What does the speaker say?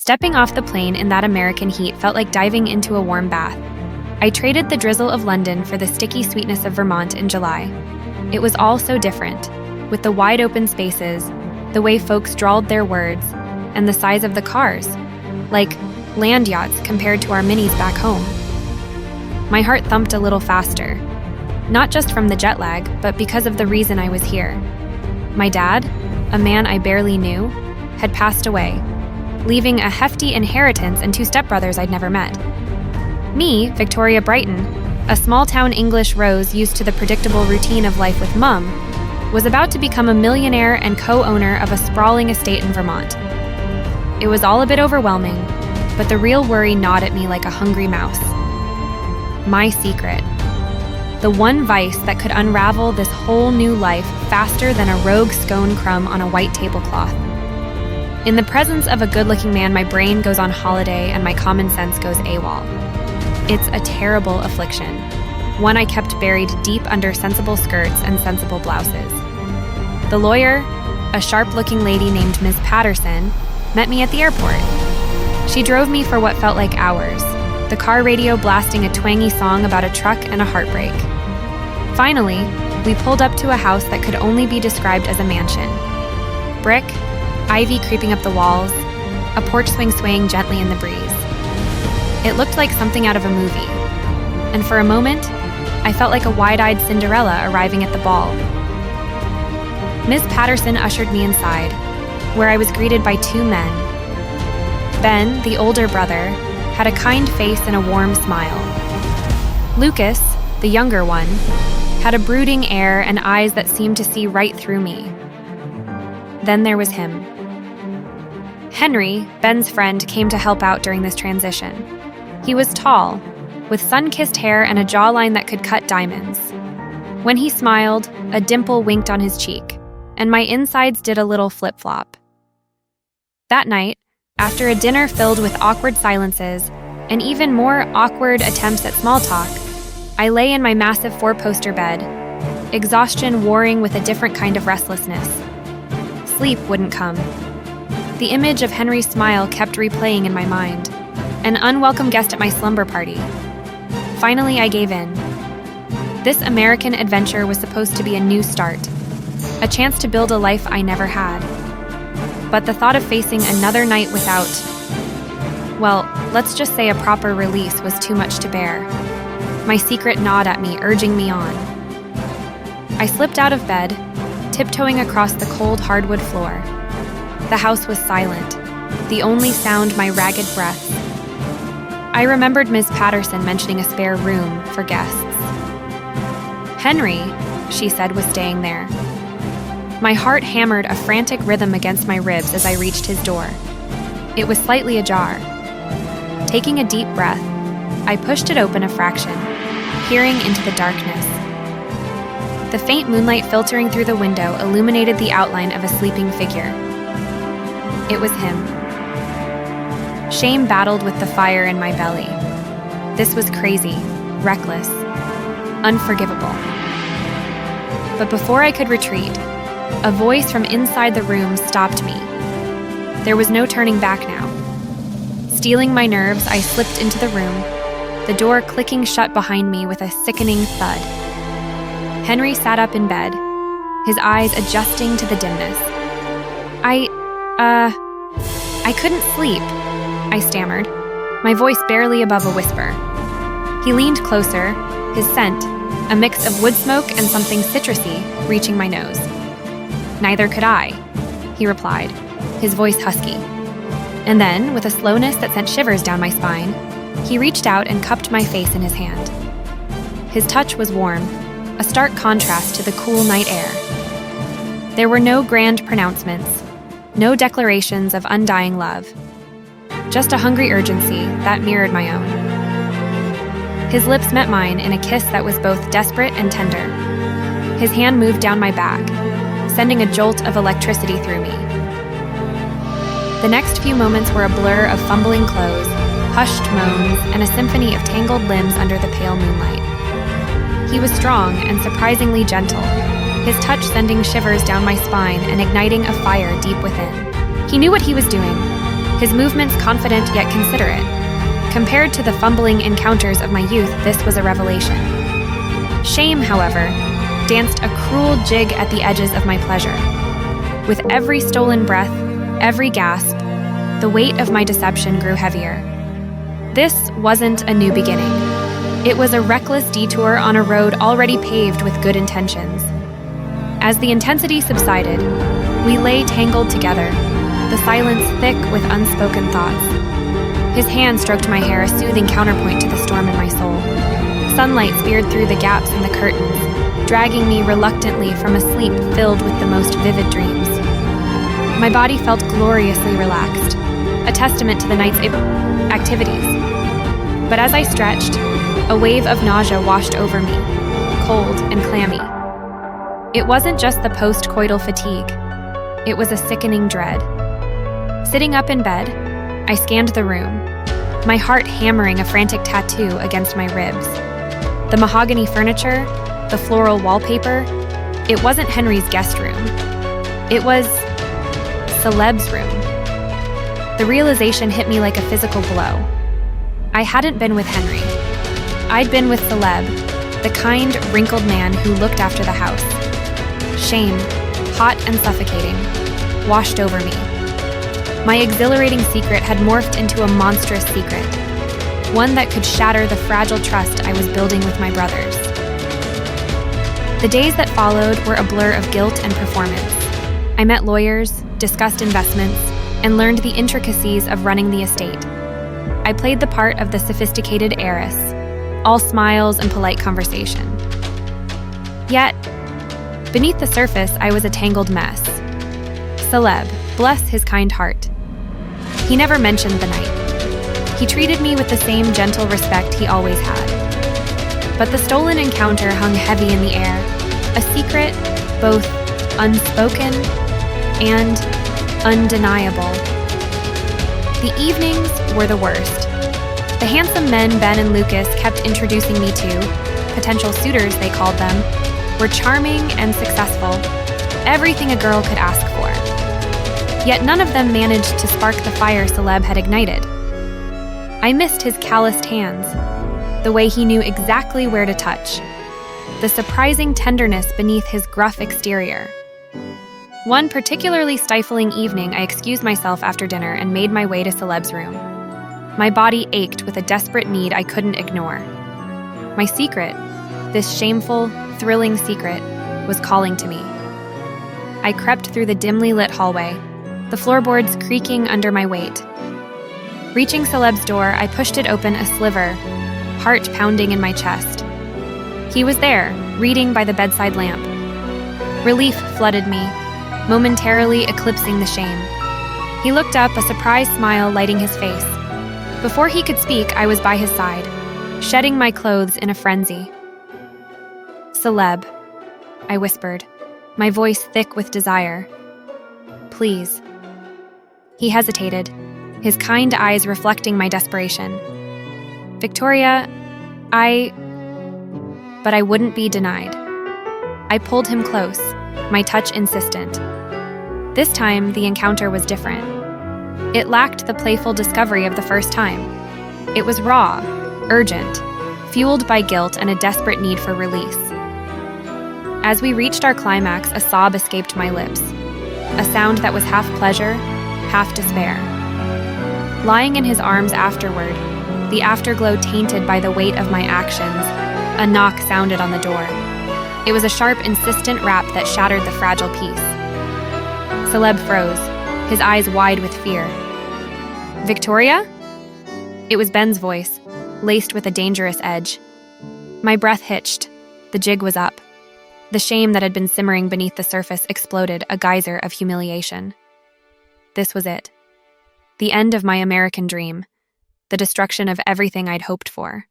Stepping off the plane in that American heat felt like diving into a warm bath. I traded the drizzle of London for the sticky sweetness of Vermont in July. It was all so different, with the wide open spaces, the way folks drawled their words, and the size of the cars, like land yachts compared to our minis back home. My heart thumped a little faster, not just from the jet lag, but because of the reason I was here. My dad, a man I barely knew, had passed away, leaving a hefty inheritance and 2 stepbrothers I'd never met. Me, Victoria Brighton, a small-town English rose used to the predictable routine of life with Mum, was about to become a millionaire and co-owner of a sprawling estate in Vermont. It was all a bit overwhelming, but the real worry gnawed at me like a hungry mouse. My secret. The one vice that could unravel this whole new life faster than a rogue scone crumb on a white tablecloth. In the presence of a good-looking man, my brain goes on holiday and my common sense goes AWOL. It's a terrible affliction, one I kept buried deep under sensible skirts and sensible blouses. The lawyer, a sharp-looking lady named Ms. Patterson, met me at the airport. She drove me for what felt like hours, the car radio blasting a twangy song about a truck and a heartbreak. Finally, we pulled up to a house that could only be described as a mansion. Brick, ivy creeping up the walls, a porch swing swaying gently in the breeze. It looked like something out of a movie, and for a moment, I felt like a wide-eyed Cinderella arriving at the ball. Ms. Patterson ushered me inside, where I was greeted by 2 men. Ben, the older brother, had a kind face and a warm smile. Lucas, the younger one, had a brooding air and eyes that seemed to see right through me. Then there was him. Henry, Ben's friend, came to help out during this transition. He was tall, with sun-kissed hair and a jawline that could cut diamonds. When he smiled, a dimple winked on his cheek, and my insides did a little flip-flop. That night, after a dinner filled with awkward silences and even more awkward attempts at small talk, I lay in my massive 4-poster bed, exhaustion warring with a different kind of restlessness. Sleep wouldn't come. The image of Henry's smile kept replaying in my mind, an unwelcome guest at my slumber party. Finally, I gave in. This American adventure was supposed to be a new start, a chance to build a life I never had. But the thought of facing another night without, well, let's just say a proper release was too much to bear. My secret gnawed at me, urging me on. I slipped out of bed, tiptoeing across the cold hardwood floor. The house was silent, the only sound my ragged breath. I remembered Ms. Patterson mentioning a spare room for guests. Henry, she said, was staying there. My heart hammered a frantic rhythm against my ribs as I reached his door. It was slightly ajar. Taking a deep breath, I pushed it open a fraction, peering into the darkness. The faint moonlight filtering through the window illuminated the outline of a sleeping figure. It was him. Shame battled with the fire in my belly. This was crazy, reckless, unforgivable. But before I could retreat, a voice from inside the room stopped me. There was no turning back now. Steeling my nerves, I slipped into the room, the door clicking shut behind me with a sickening thud. Henry sat up in bed, his eyes adjusting to the dimness. I couldn't sleep, I stammered, my voice barely above a whisper. He leaned closer, his scent, a mix of wood smoke and something citrusy, reaching my nose. Neither could I, he replied, his voice husky. And then, with a slowness that sent shivers down my spine, he reached out and cupped my face in his hand. His touch was warm, a stark contrast to the cool night air. There were no grand pronouncements, no declarations of undying love, just a hungry urgency that mirrored my own. His lips met mine in a kiss that was both desperate and tender. His hand moved down my back, sending a jolt of electricity through me. The next few moments were a blur of fumbling clothes, hushed moans, and a symphony of tangled limbs under the pale moonlight. He was strong and surprisingly gentle, his touch sending shivers down my spine and igniting a fire deep within. He knew what he was doing, his movements confident yet considerate. Compared to the fumbling encounters of my youth, this was a revelation. Shame, however, danced a cruel jig at the edges of my pleasure. With every stolen breath, every gasp, the weight of my deception grew heavier. This wasn't a new beginning. It was a reckless detour on a road already paved with good intentions. As the intensity subsided, we lay tangled together, the silence thick with unspoken thoughts. His hand stroked my hair, a soothing counterpoint to the storm in my soul. Sunlight speared through the gaps in the curtains, dragging me reluctantly from a sleep filled with the most vivid dreams. My body felt gloriously relaxed, a testament to the night's activities. But as I stretched, a wave of nausea washed over me, cold and clammy. It wasn't just the post-coital fatigue. It was a sickening dread. Sitting up in bed, I scanned the room, my heart hammering a frantic tattoo against my ribs. The mahogany furniture, the floral wallpaper, it wasn't Henry's guest room. It was Celeb's room. The realization hit me like a physical blow. I hadn't been with Henry. I'd been with Celeb, the kind, wrinkled man who looked after the house. Shame, hot and suffocating, washed over me. My exhilarating secret had morphed into a monstrous secret, one that could shatter the fragile trust I was building with my brothers. The days that followed were a blur of guilt and performance. I met lawyers, discussed investments, and learned the intricacies of running the estate. I played the part of the sophisticated heiress, all smiles and polite conversation. Yet, beneath the surface, I was a tangled mess. Celeb, bless his kind heart. He never mentioned the night. He treated me with the same gentle respect he always had. But the stolen encounter hung heavy in the air, a secret both unspoken and undeniable. The evenings were the worst. The handsome men Ben and Lucas kept introducing me to, potential suitors they called them, were charming and successful, everything a girl could ask for. Yet none of them managed to spark the fire Celeb had ignited. I missed his calloused hands, the way he knew exactly where to touch, the surprising tenderness beneath his gruff exterior. One particularly stifling evening, I excused myself after dinner and made my way to Celeb's room. My body ached with a desperate need I couldn't ignore. My secret, this shameful, thrilling secret, was calling to me. I crept through the dimly lit hallway, the floorboards creaking under my weight. Reaching Celeb's door, I pushed it open a sliver, heart pounding in my chest. He was there, reading by the bedside lamp. Relief flooded me, momentarily eclipsing the shame. He looked up, a surprised smile lighting his face. Before he could speak, I was by his side, shedding my clothes in a frenzy. "Celeb," I whispered, my voice thick with desire. "Please." He hesitated, his kind eyes reflecting my desperation. "Victoria, But I wouldn't be denied. I pulled him close, my touch insistent. This time, the encounter was different. It lacked the playful discovery of the first time. It was raw, urgent, fueled by guilt and a desperate need for release. As we reached our climax, a sob escaped my lips, a sound that was half pleasure, half despair. Lying in his arms afterward, the afterglow tainted by the weight of my actions, a knock sounded on the door. It was a sharp, insistent rap that shattered the fragile peace. Celeb froze, his eyes wide with fear. "Victoria?" It was Ben's voice, laced with a dangerous edge. My breath hitched. The jig was up. The shame that had been simmering beneath the surface exploded, a geyser of humiliation. This was it. The end of my American dream. The destruction of everything I'd hoped for.